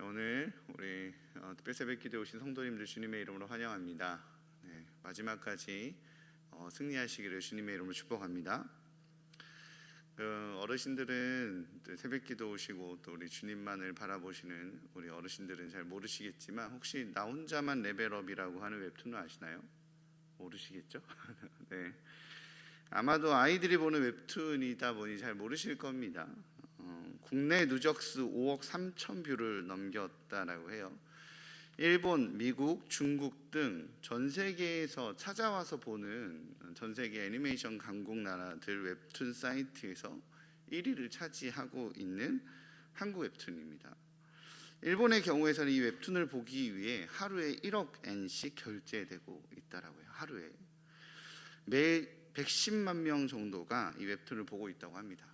오늘 우리 특별 새벽 기도에 오신 성도님들 주님의 이름으로 환영합니다. 마지막까지 승리하시기를 주님의 이름으로 축복합니다. 어르신들은 새벽 기도 오시고 또 우리 주님만을 바라보시는 우리 어르신들은 잘 모르시겠지만 혹시 나 혼자만 레벨업이라고 하는 웹툰을 아시나요? 모르시겠죠? 네. 아마도 아이들이 보는 웹툰이다 보니 잘 모르실 겁니다. 국내 누적수 5억 3천 뷰를 넘겼다라고 해요. 일본, 미국, 중국 등 전 세계에서 찾아와서 보는 전 세계 애니메이션 강국 나라들 웹툰 사이트에서 1위를 차지하고 있는 한국 웹툰입니다. 일본의 경우에서는 이 웹툰을 보기 위해 하루에 1억 엔씩 결제되고 있다라고요. 하루에 매 110만 명 정도가 이 웹툰을 보고 있다고 합니다.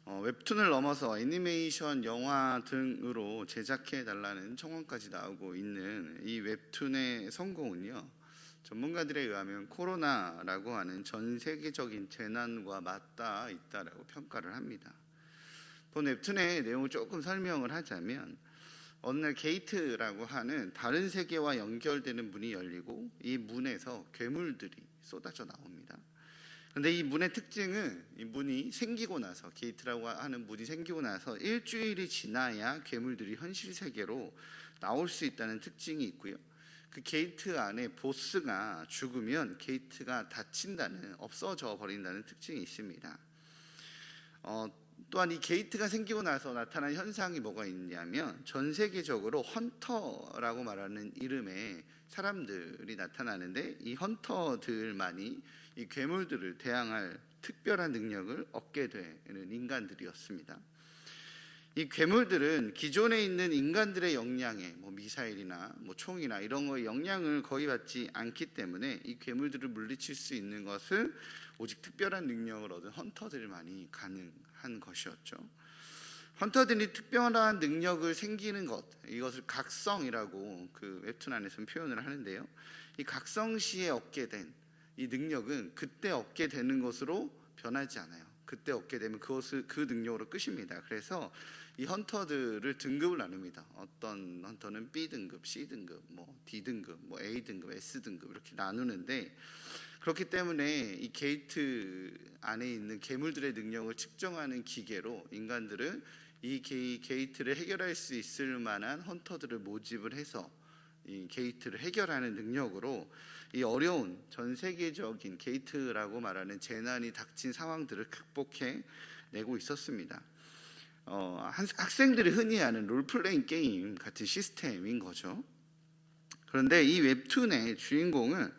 웹툰을 넘어서 애니메이션, 영화 등으로 제작해달라는 청원까지 나오고 있는 이 웹툰의 성공은요, 전문가들에 의하면 코로나라고 하는 전 세계적인 재난과 맞닿아 있다라고 평가를 합니다. 본 웹툰의 내용을 조금 설명을 하자면, 어느 날 게이트라고 하는 다른 세계와 연결되는 문이 열리고 이 문에서 괴물들이 쏟아져 나옵니다. 그런데 이 문의 특징은 이 문이 생기고 나서, 게이트라고 하는 문이 생기고 나서 일주일이 지나야 괴물들이 현실 세계로 나올 수 있다는 특징이 있고요. 그 게이트 안에 보스가 죽으면 게이트가 닫힌다는, 없어져 버린다는 특징이 있습니다. 또한 이 게이트가 생기고 나서 나타난 현상이 뭐가 있냐면, 전 세계적으로 헌터라고 말하는 이름의 사람들이 나타나는데, 이 헌터들만이 이 괴물들을 대항할 특별한 능력을 얻게 되는 인간들이었습니다. 이 괴물들은 기존에 있는 인간들의 역량에 미사일이나 총이나 이런 거에 영향을 거의 받지 않기 때문에 이 괴물들을 물리칠 수 있는 것은 오직 특별한 능력을 얻은 헌터들만이 가능한 것이었죠. 헌터들이 특별한 능력을 생기는 것, 이것을 각성이라고 그 웹툰 안에서는 표현을 하는데요. 이 각성 시에 얻게 된 이 능력은 그때 얻게 되는 것으로 변하지 않아요. 그때 얻게 되면 그것을 그 능력으로 끝입니다. 그래서 이 헌터들을 등급을 나눕니다. 어떤 헌터는 B등급, C등급, D등급, A등급, S등급 이렇게 나누는데, 그렇기 때문에 이 게이트 안에 있는 괴물들의 능력을 측정하는 기계로 인간들은 이 게이트를 해결할 수 있을 만한 헌터들을 모집을 해서 이 게이트를 해결하는 능력으로 이 어려운 전 세계적인 게이트라고 말하는 재난이 닥친 상황들을 극복해 내고 있었습니다. 학생들이 흔히 하는 롤플레잉 게임 같은 시스템인 거죠. 그런데 이 웹툰의 주인공은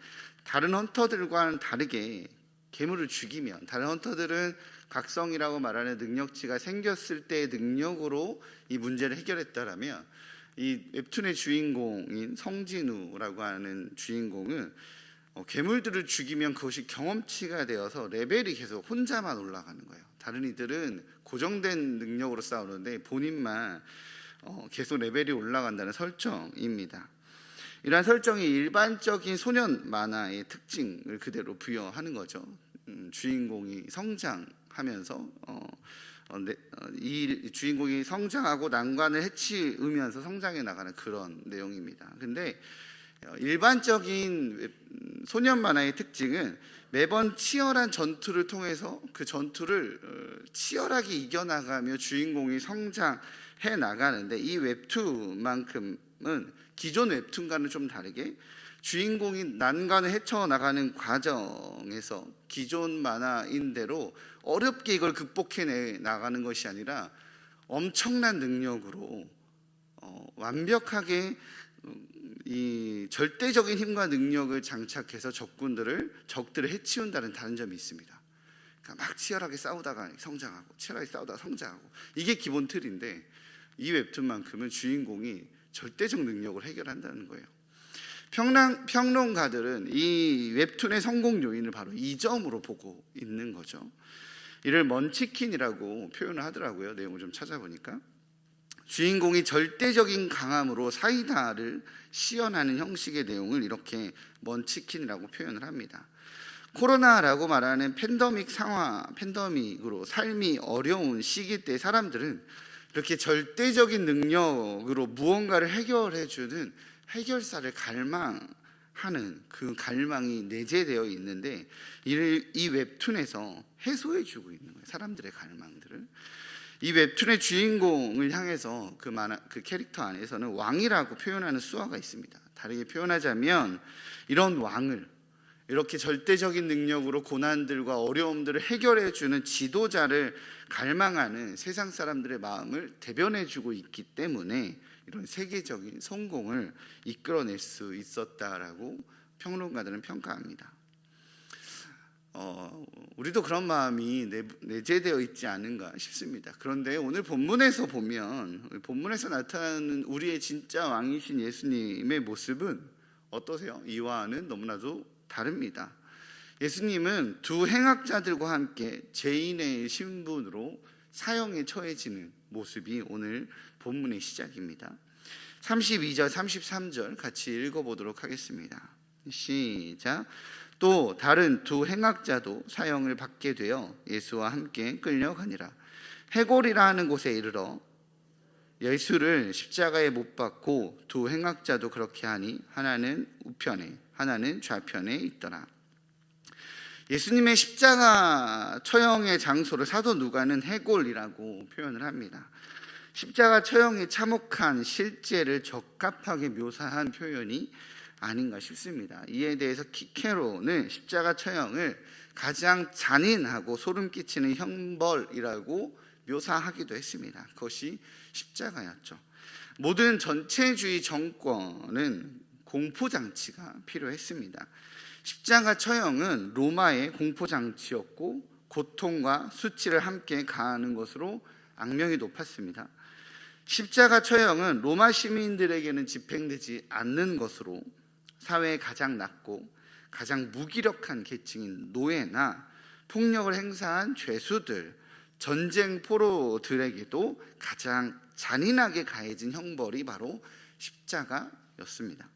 다른 헌터들과는 다르게 괴물을 죽이면, 다른 헌터들은 각성이라고 말하는 능력치가 생겼을 때의 능력으로 이 문제를 해결했다라면, 이 웹툰의 주인공인 성진우라고 하는 주인공은 괴물들을 죽이면 그것이 경험치가 되어서 레벨이 계속 혼자만 올라가는 거예요. 다른 이들은 고정된 능력으로 싸우는데 본인만 계속 레벨이 올라간다는 설정입니다. 이러한 설정이 일반적인 소년 만화의 특징을 그대로 부여하는 거죠. 주인공이 성장하면서 이 주인공이 성장하고 난관을 헤치으면서 성장해 나가는 그런 내용입니다. 근데 일반적인 소년 만화의 특징은 매번 치열한 전투를 통해서 그 전투를 치열하게 이겨나가며 주인공이 성장해 나가는데, 이 웹툰만큼은 기존 웹툰과는 좀 다르게 주인공이 난관을 헤쳐나가는 과정에서 기존 만화인대로 어렵게 이걸 극복해 나가는 것이 아니라 엄청난 능력으로 완벽하게 이 절대적인 힘과 능력을 장착해서 적들을 해치운다는 다른 점이 있습니다. 그러니까 막 치열하게 싸우다가 성장하고, 치열하게 싸우다가 성장하고, 이게 기본 틀인데 이 웹툰만큼은 주인공이 절대적 능력을 해결한다는 거예요. 평론가들은 이 웹툰의 성공 요인을 바로 이 점으로 보고 있는 거죠. 이를 먼치킨이라고 표현을 하더라고요. 내용을 좀 찾아보니까 주인공이 절대적인 강함으로 사이다를 시연하는 형식의 내용을 이렇게 먼치킨이라고 표현을 합니다. 코로나라고 말하는 팬데믹으로 삶이 어려운 시기 때 사람들은 이렇게 절대적인 능력으로 무언가를 해결해주는 해결사를 갈망하는 그 갈망이 내재되어 있는데, 이 웹툰에서 해소해주고 있는 거예요. 사람들의 갈망들을. 이 웹툰의 주인공을 향해서 그 캐릭터 안에서는 왕이라고 표현하는 수화가 있습니다. 다르게 표현하자면 이런 왕을, 이렇게 절대적인 능력으로 고난들과 어려움들을 해결해주는 지도자를 갈망하는 세상 사람들의 마음을 대변해주고 있기 때문에 이런 세계적인 성공을 이끌어낼 수 있었다라고 평론가들은 평가합니다. 우리도 그런 마음이 내재되어 있지 않은가 싶습니다. 그런데 오늘 본문에서 보면, 본문에서 나타나는 우리의 진짜 왕이신 예수님의 모습은 어떠세요? 이와는 너무나도 다릅니다. 예수님은 두 행악자들과 함께 죄인의 신분으로 사형에 처해지는 모습이 오늘 본문의 시작입니다. 32절, 33절 같이 읽어보도록 하겠습니다. 시작. 또 다른 두 행악자도 사형을 받게 되어 예수와 함께 끌려가니라. 해골이라 하는 곳에 이르러 예수를 십자가에 못 박고 두 행악자도 그렇게 하니 하나는 우편에 하나는 좌편에 있더라. 예수님의 십자가 처형의 장소를 사도 누가는 해골이라고 표현을 합니다. 십자가 처형의 참혹한 실제를 적합하게 묘사한 표현이 아닌가 싶습니다. 이에 대해서 키케로는 십자가 처형을 가장 잔인하고 소름 끼치는 형벌이라고 묘사하기도 했습니다. 그것이 십자가였죠. 모든 전체주의 정권은 공포장치가 필요했습니다. 십자가 처형은 로마의 공포장치였고 고통과 수치를 함께 가하는 것으로 악명이 높았습니다. 십자가 처형은 로마 시민들에게는 집행되지 않는 것으로 사회에 가장 낮고 가장 무기력한 계층인 노예나 폭력을 행사한 죄수들, 전쟁 포로들에게도 가장 잔인하게 가해진 형벌이 바로 십자가였습니다.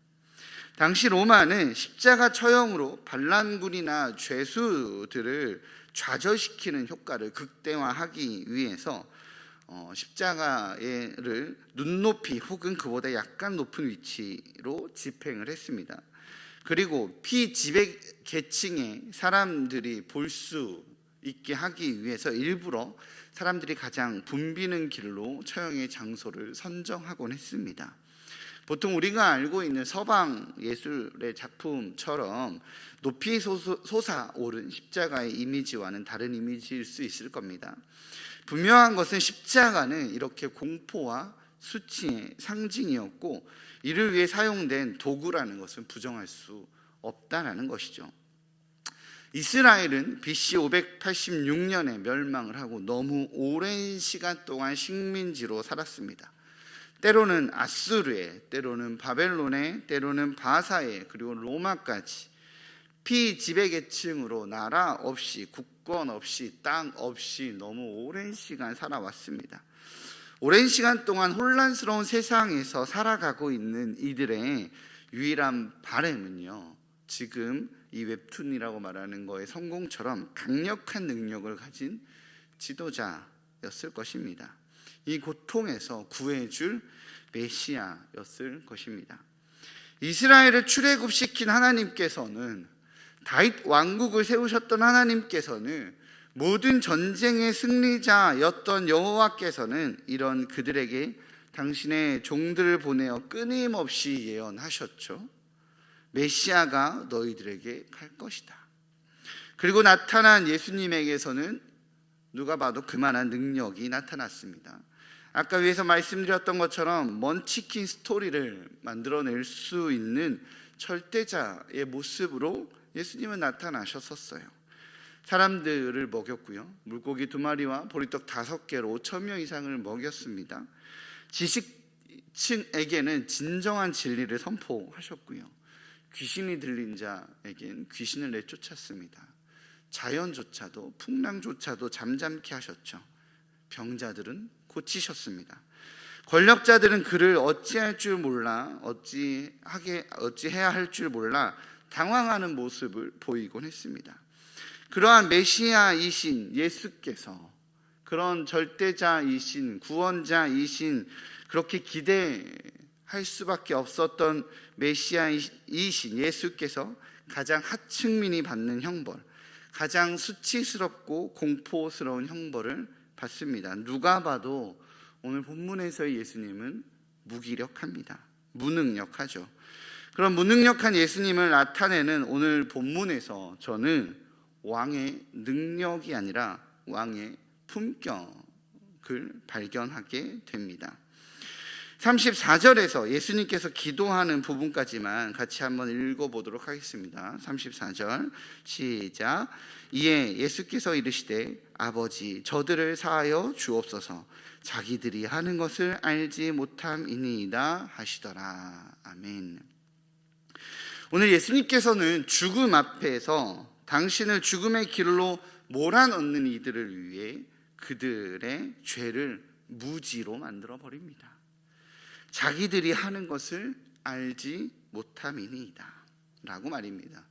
당시 로마는 십자가 처형으로 반란군이나 죄수들을 좌절시키는 효과를 극대화하기 위해서 십자가를 눈높이 혹은 그보다 약간 높은 위치로 집행을 했습니다. 그리고 피지배 계층의 사람들이 볼 수 있게 하기 위해서 일부러 사람들이 가장 붐비는 길로 처형의 장소를 선정하곤 했습니다. 보통 우리가 알고 있는 서방 예술의 작품처럼 높이 솟아오른 십자가의 이미지와는 다른 이미지일 수 있을 겁니다. 분명한 것은 십자가는 이렇게 공포와 수치의 상징이었고 이를 위해 사용된 도구라는 것은 부정할 수 없다라는 것이죠. 이스라엘은 BC 586년에 멸망을 하고 너무 오랜 시간 동안 식민지로 살았습니다. 때로는 아수르에, 때로는 바벨론에, 때로는 바사에, 그리고 로마까지 피지배계층으로 나라 없이, 국권 없이, 땅 없이 너무 오랜 시간 살아왔습니다. 오랜 시간 동안 혼란스러운 세상에서 살아가고 있는 이들의 유일한 바람은요, 지금 이 웹툰이라고 말하는 거의 성공처럼 강력한 능력을 가진 지도자였을 것입니다. 이 고통에서 구해줄 메시아였을 것입니다. 이스라엘을 출애굽시킨 하나님께서는, 다윗 왕국을 세우셨던 하나님께서는, 모든 전쟁의 승리자였던 여호와께서는 이런 그들에게 당신의 종들을 보내어 끊임없이 예언하셨죠. 메시아가 너희들에게 갈 것이다. 그리고 나타난 예수님에게서는 누가 봐도 그만한 능력이 나타났습니다. 아까 위에서 말씀드렸던 것처럼 먼치킨 스토리를 만들어낼 수 있는 절대자의 모습으로 예수님은 나타나셨었어요. 사람들을 먹였고요, 물고기 2마리와 보리떡 5개로 5,000명 이상을 먹였습니다. 지식층에게는 진정한 진리를 선포하셨고요, 귀신이 들린 자에겐 귀신을 내쫓았습니다. 자연조차도, 풍랑조차도 잠잠케 하셨죠. 병자들은 고치셨습니다. 권력자들은 그를 어찌할 줄 몰라, 어찌해야 할 줄 몰라 당황하는 모습을 보이곤 했습니다. 그러한 메시아이신 예수께서 그런 절대자이신 구원자이신 그렇게 기대할 수밖에 없었던 메시아이신 예수께서 가장 하층민이 받는 형벌, 가장 수치스럽고 공포스러운 형벌을 받습니다. 누가 봐도 오늘 본문에서의 예수님은 무기력합니다. 무능력하죠. 그런 무능력한 예수님을 나타내는 오늘 본문에서 저는 왕의 능력이 아니라 왕의 품격을 발견하게 됩니다. 34절에서 예수님께서 기도하는 부분까지만 같이 한번 읽어보도록 하겠습니다. 34절 시작. 이에 예수께서 이르시되 아버지 저들을 사하여 주옵소서 자기들이 하는 것을 알지 못함이니이다 하시더라. 아멘. 오늘 예수님께서는 죽음 앞에서 당신을 죽음의 길로 몰아넣는 이들을 위해 그들의 죄를 무지로 만들어 버립니다. 자기들이 하는 것을 알지 못함이니이다 라고 말입니다.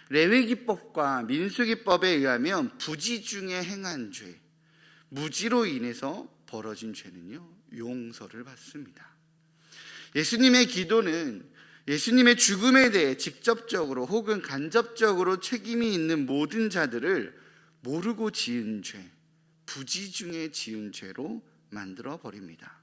레위기법과 민수기법에 의하면 부지 중에 행한 죄, 무지로 인해서 벌어진 죄는요 용서를 받습니다. 예수님의 기도는 예수님의 죽음에 대해 직접적으로 혹은 간접적으로 책임이 있는 모든 자들을 모르고 지은 죄, 부지 중에 지은 죄로 만들어 버립니다.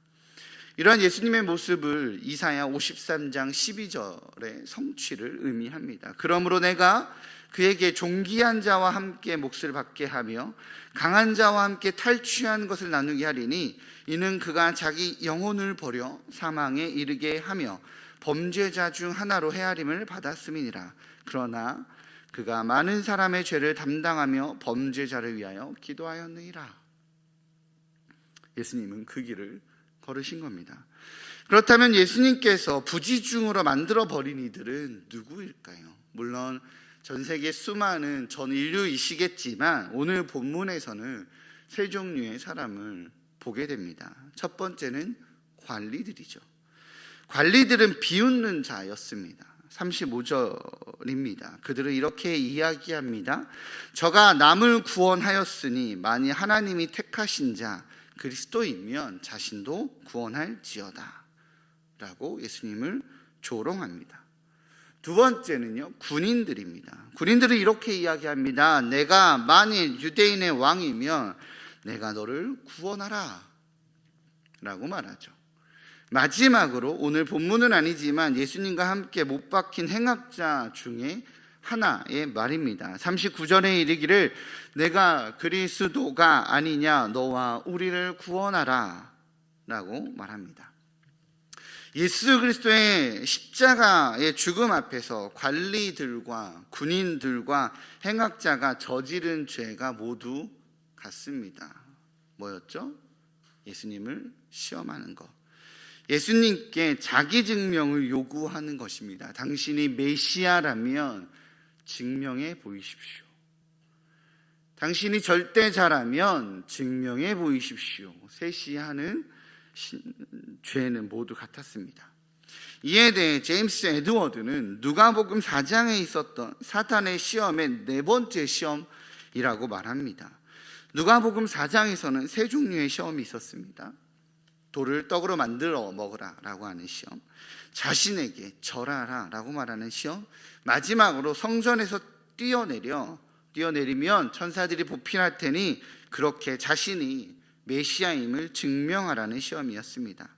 이러한 예수님의 모습을 이사야 53장 12절의 성취를 의미합니다. 그러므로 내가 그에게 존귀한 자와 함께 몫을 받게 하며 강한 자와 함께 탈취한 것을 나누게 하리니 이는 그가 자기 영혼을 버려 사망에 이르게 하며 범죄자 중 하나로 헤아림을 받았음이니라. 그러나 그가 많은 사람의 죄를 담당하며 범죄자를 위하여 기도하였느니라. 예수님은 그 길을 걸으신 겁니다. 그렇다면 예수님께서 부지중으로 만들어버린 이들은 누구일까요? 물론 전 세계 수많은 전 인류이시겠지만 오늘 본문에서는 세 종류의 사람을 보게 됩니다. 첫 번째는 관리들이죠. 관리들은 비웃는 자였습니다. 35절입니다. 그들은 이렇게 이야기합니다. 저가 남을 구원하였으니 만일 하나님이 택하신 자 그리스도이면 자신도 구원할지어다 라고 예수님을 조롱합니다. 두 번째는요 군인들입니다. 군인들은 이렇게 이야기합니다. 내가 만일 유대인의 왕이면 내가 너를 구원하라 라고 말하죠. 마지막으로 오늘 본문은 아니지만 예수님과 함께 못 박힌 행악자 중에 하나의 말입니다. 39절에 이르기를 내가 그리스도가 아니냐 너와 우리를 구원하라 라고 말합니다. 예수 그리스도의 십자가의 죽음 앞에서 관리들과 군인들과 행악자가 저지른 죄가 모두 같습니다. 뭐였죠? 예수님을 시험하는 것. 예수님께 자기 증명을 요구하는 것입니다. 당신이 메시아라면 증명해 보이십시오. 당신이 절대자라면 증명해 보이십시오. 셋이 하는 죄는 모두 같았습니다. 이에 대해 제임스 에드워드는 누가복음 4장에 있었던 사탄의 시험의 네 번째 시험이라고 말합니다. 누가복음 4장에서는 세 종류의 시험이 있었습니다. 돌을 떡으로 만들어 먹으라 라고 하는 시험, 자신에게 절하라 라고 말하는 시험, 마지막으로 성전에서 뛰어내리면 천사들이 보필할 테니 그렇게 자신이 메시아임을 증명하라는 시험이었습니다.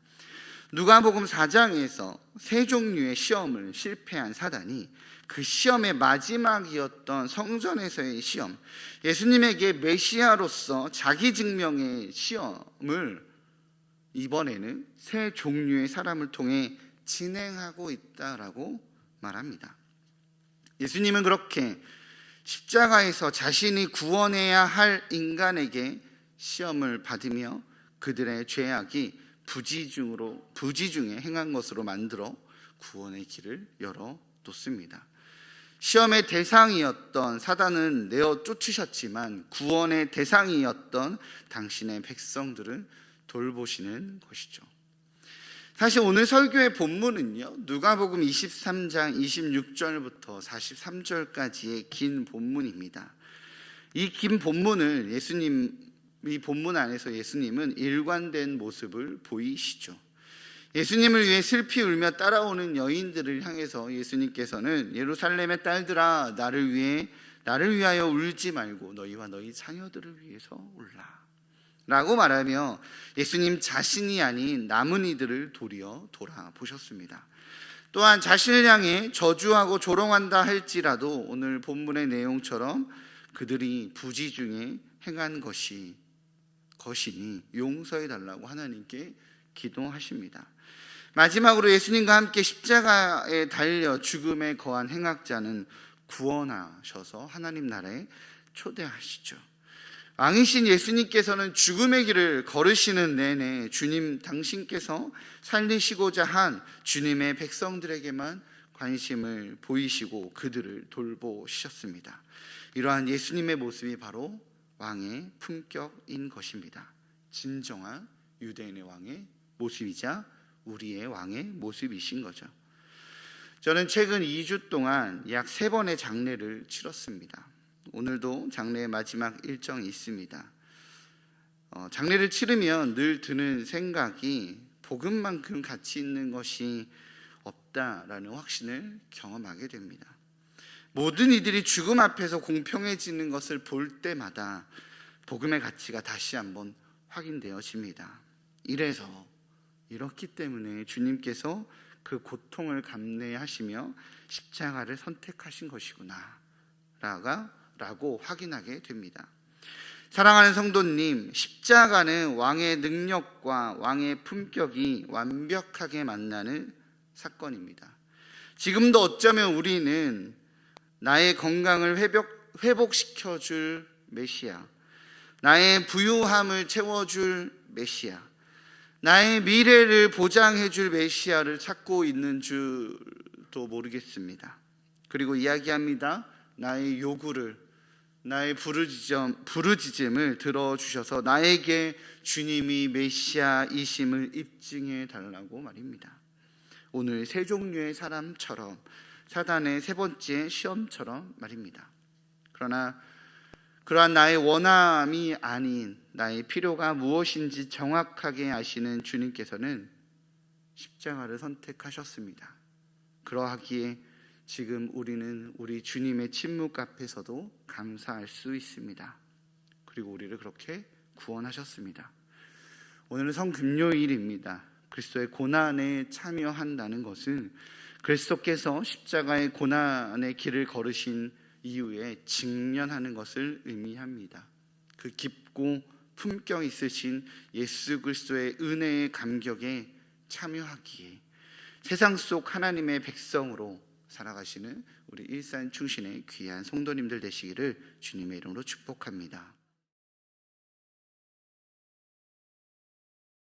누가복음 4장에서 세 종류의 시험을 실패한 사단이 그 시험의 마지막이었던 성전에서의 시험, 예수님에게 메시아로서 자기 증명의 시험을 이번에는 세 종류의 사람을 통해 진행하고 있다라고 말합니다. 예수님은 그렇게 십자가에서 자신이 구원해야 할 인간에게 시험을 받으며 그들의 죄악이 부지 중에 행한 것으로 만들어 구원의 길을 열어 놓습니다. 시험의 대상이었던 사단은 내어 쫓으셨지만 구원의 대상이었던 당신의 백성들은 돌보시는 것이죠. 사실 오늘 설교의 본문은요 누가복음 23장 26절부터 43절까지의 긴 본문입니다. 이 긴 본문을 예수님이 이 본문 안에서 예수님은 일관된 모습을 보이시죠. 예수님을 위해 슬피 울며 따라오는 여인들을 향해서 예수님께서는 예루살렘의 딸들아 나를 위하여 울지 말고 너희와 너희 자녀들을 위해서 울라 라고 말하며 예수님 자신이 아닌 남은 이들을 도리어 돌아보셨습니다. 또한 자신을 향해 저주하고 조롱한다 할지라도 오늘 본문의 내용처럼 그들이 부지 중에 행한 것이니 용서해 달라고 하나님께 기도하십니다. 마지막으로 예수님과 함께 십자가에 달려 죽음에 거한 행악자는 구원하셔서 하나님 나라에 초대하시죠. 왕이신 예수님께서는 죽음의 길을 걸으시는 내내 주님 당신께서 살리시고자 한 주님의 백성들에게만 관심을 보이시고 그들을 돌보셨습니다. 이러한 예수님의 모습이 바로 왕의 품격인 것입니다. 진정한 유대인의 왕의 모습이자 우리의 왕의 모습이신 거죠. 저는 최근 2주 동안 약 3번의 장례를 치렀습니다. 오늘도 장례의 마지막 일정이 있습니다. 장례를 치르면 늘 드는 생각이 복음만큼 가치 있는 것이 없다라는 확신을 경험하게 됩니다. 모든 이들이 죽음 앞에서 공평해지는 것을 볼 때마다 복음의 가치가 다시 한번 확인되어집니다. 이렇기 때문에 주님께서 그 고통을 감내하시며 십자가를 선택하신 것이구나 라고 확인하게 됩니다. 사랑하는 성도님, 십자가는 왕의 능력과 왕의 품격이 완벽하게 만나는 사건입니다. 지금도 어쩌면 우리는 나의 건강을 회복시켜줄 메시아, 나의 부유함을 채워줄 메시아, 나의 미래를 보장해줄 메시아를 찾고 있는 줄도 모르겠습니다. 그리고 이야기합니다. 나의 요구를, 나의 부르짖음을 들어주셔서 나에게 주님이 메시아이심을 입증해 달라고 말입니다. 오늘 세 종류의 사람처럼, 사단의 세 번째 시험처럼 말입니다. 그러나 그러한 나의 원함이 아닌 나의 필요가 무엇인지 정확하게 아시는 주님께서는 십자가를 선택하셨습니다. 그러하기에 지금 우리는 우리 주님의 침묵 앞에서도 감사할 수 있습니다. 그리고 우리를 그렇게 구원하셨습니다. 오늘은 성금요일입니다. 그리스도의 고난에 참여한다는 것은 그리스도께서 십자가의 고난의 길을 걸으신 이후에 직면하는 것을 의미합니다. 그 깊고 품격 있으신 예수 그리스도의 은혜의 감격에 참여하기에 세상 속 하나님의 백성으로 살아가시는 우리 일산 충신의 귀한 성도님들 되시기를 주님의 이름으로 축복합니다.